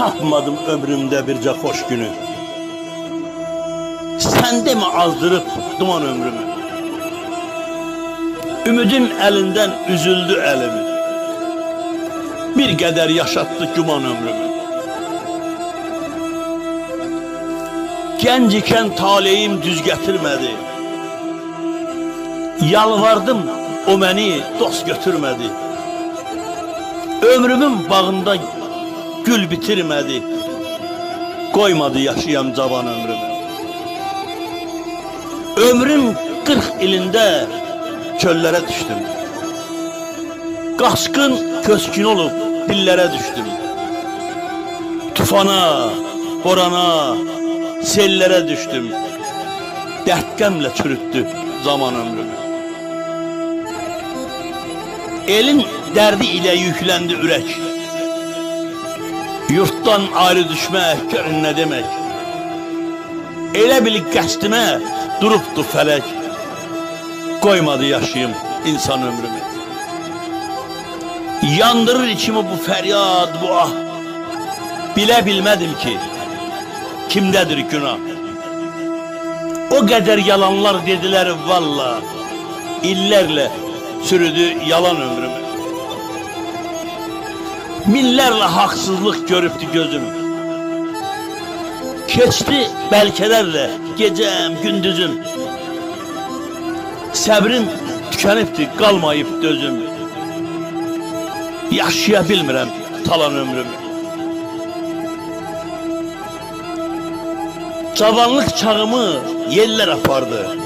Tapmadım ömrümde birce hoş günü. Sende mi azdırıp duman ömrümü? Ümidin elinden üzüldü elimi. Bir kadar yaşattı güman ömrümü. Genç iken taleyim düz getirmedi. Yalvardım, o beni dost götürmedi. Ömrümün bağında gül bitirmedi. Koymadı yaşayam cavan ömrümü. Ömrüm 40 ilinde çöllere düştüm. Qaçqın köskün olup dillere düştüm. Tufana, borana, sellere düştüm. Dertqəmlə çürüttü zaman ömrümü. Elin derdi ile yüklendi ürek. Yurttan ayrı düşmek görün ne demek. Elə bil qəsdimə durupdu felek. Koymadı yaşayım insan ömrümü. Yandırır içimi bu feryat, bu ah. Bile bilmedim ki kimdedir günah. O kadar yalanlar dediler valla. İllerle sürüdü yalan ömrümü. Millerle haksızlık görüptü gözüm. Keçti belkelerle gecem gündüzüm. Səbrim tükenipti kalmayıp dözüm. Yaşayabilmirəm talan ömrümü. Cavanlık çağımı yeller apardı.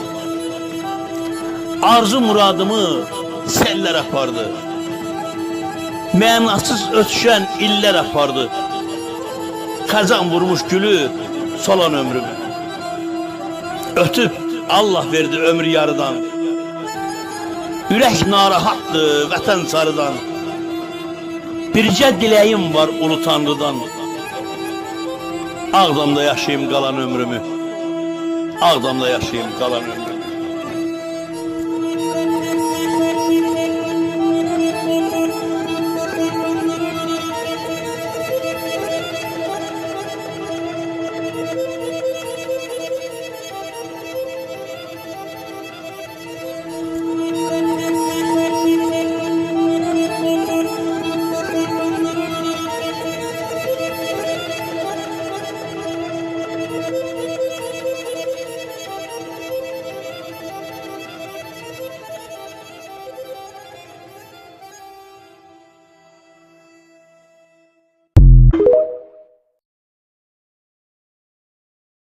Arzu muradımı seller apardı. Mənasız ötüşen iller apardı. Kazan vurmuş gülü solan ömrümü. Ötüp Allah verdi ömrü yarıdan. Ürək narahattı vətən sarıdan. Bircə diləyim var ulu Tanrıdan. Ağdamda yaşayayım qalan ömrümü. Ağdamda yaşayayım qalan ömrümü.